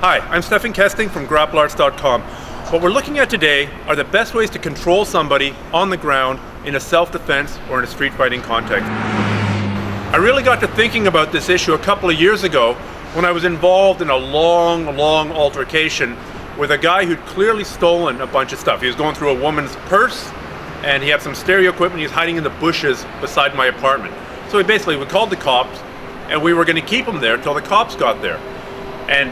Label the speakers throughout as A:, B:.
A: Hi, I'm Stefan Kesting from GrappleArts.com. What we're looking at today are the best ways to control somebody on the ground in a self-defense or in a street fighting context. I really got to thinking about this issue a couple of years ago when I was involved in a long altercation with a guy who'd clearly stolen a bunch of stuff. He was going through a woman's purse and he had some stereo equipment. He was hiding in the bushes beside my apartment. So we called the cops and we were going to keep him there until the cops got there. And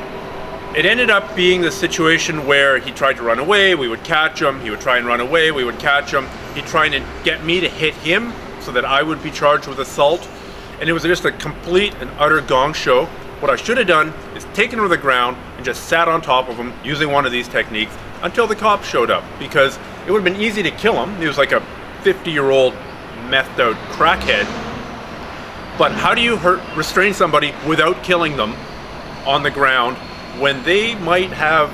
A: it ended up being the situation where he tried to run away, we would catch him, he would try and run away, we would catch him. He'd try and get me to hit him so that I would be charged with assault. And it was just a complete and utter gong show. What I should have done is taken him to the ground and just sat on top of him using one of these techniques until the cops showed up, because it would have been easy to kill him. He was like a 50-year-old methed out crackhead. But how do you restrain somebody without killing them on the ground when they might have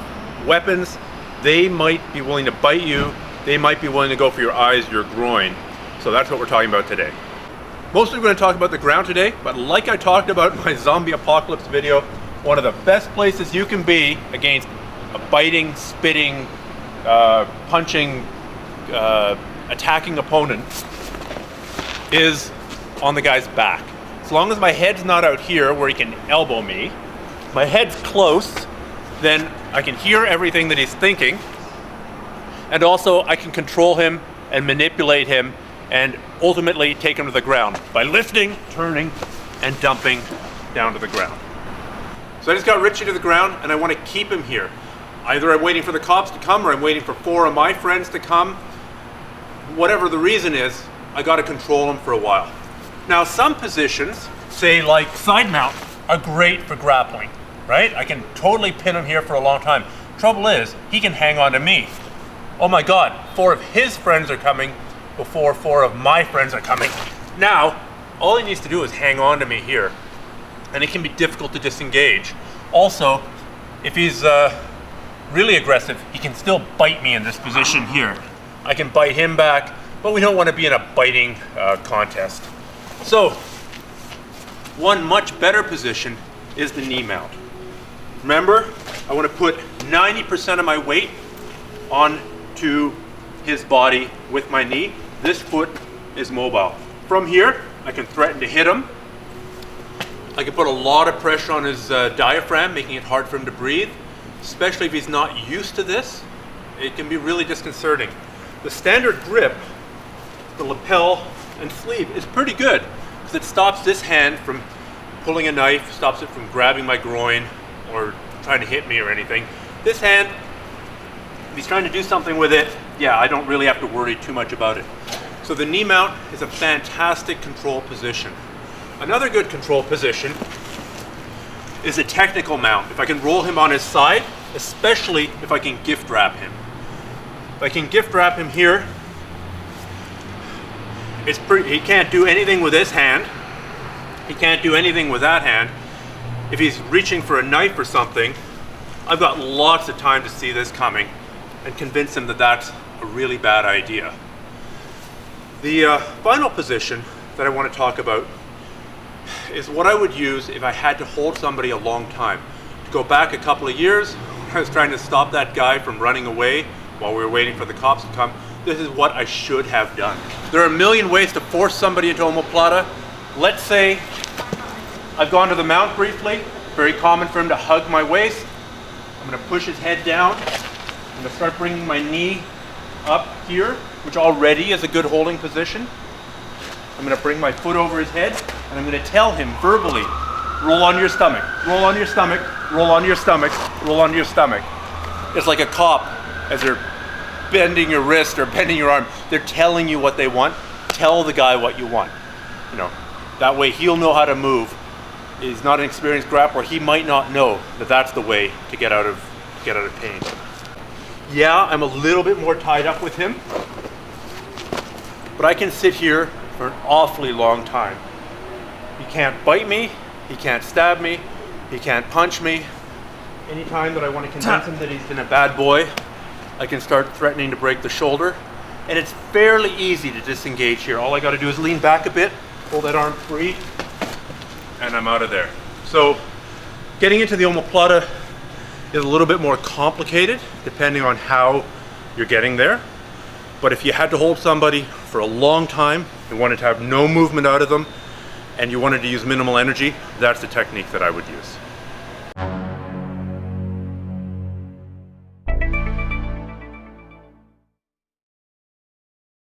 A: weapons, they might be willing to bite you, they might be willing to go for your eyes, your groin. So that's what we're talking about today. Mostly we're going to talk about the ground today, but like I talked about in my zombie apocalypse video, one of the best places you can be against a biting, spitting, punching, attacking opponent is on the guy's back. As long as my head's not out here where he can elbow me, my head's close, then I can hear everything that he's thinking, and also I can control him and manipulate him and ultimately take him to the ground by lifting, turning, and dumping down to the ground. So I just got Richie to the ground and I want to keep him here. Either I'm waiting for the cops to come or I'm waiting for 4 of my friends to come. Whatever the reason is, I got to control him for a while. Now some positions, say like side mount, are great for grappling. Right? I can totally pin him here for a long time. Trouble is, he can hang on to me. Oh my God, 4 of his friends are coming before 4 of my friends are coming. Now, all he needs to do is hang on to me here, and it can be difficult to disengage. Also, if he's really aggressive, he can still bite me in this position here. I can bite him back, but we don't want to be in a biting contest. So, one much better position is the knee mount. Remember, I want to put 90% of my weight onto his body with my knee. This foot is mobile. From here, I can threaten to hit him. I can put a lot of pressure on his diaphragm, making it hard for him to breathe, especially if he's not used to this. It can be really disconcerting. The standard grip, the lapel and sleeve, is pretty good because it stops this hand from pulling a knife, stops it from grabbing my groin or trying to hit me or anything. This hand, if he's trying to do something with it, yeah, I don't really have to worry too much about it. So the knee mount is a fantastic control position. Another good control position is a technical mount. If I can roll him on his side, especially if I can gift wrap him. If I can gift wrap him here, he can't do anything with this hand. He can't do anything with that hand. If he's reaching for a knife or something, I've got lots of time to see this coming and convince him that that's a really bad idea. The final position that I want to talk about is what I would use if I had to hold somebody a long time. To go back a couple of years, when I was trying to stop that guy from running away while we were waiting for the cops to come, this is what I should have done. There are a million ways to force somebody into omoplata. Let's say I've gone to the mount briefly. Very common for him to hug my waist. I'm going to push his head down. I'm going to start bringing my knee up here, which already is a good holding position. I'm going to bring my foot over his head, and I'm going to tell him verbally, roll on your stomach, roll on your stomach, roll on your stomach, roll on your stomach. It's like a cop as they're bending your wrist or bending your arm. They're telling you what they want. Tell the guy what you want. You know, that way he'll know how to move. He's not an experienced grappler. He might not know that that's the way to get out of pain. Yeah, I'm a little bit more tied up with him, but I can sit here for an awfully long time. He can't bite me, he can't stab me, he can't punch me. Anytime that I want to convince him that he's been a bad boy, I can start threatening to break the shoulder, and it's fairly easy to disengage here. All I got to do is lean back a bit, pull that arm free, and I'm out of there. So getting into the omoplata is a little bit more complicated depending on how you're getting there. But if you had to hold somebody for a long time, you wanted to have no movement out of them, and you wanted to use minimal energy, that's the technique that I would use.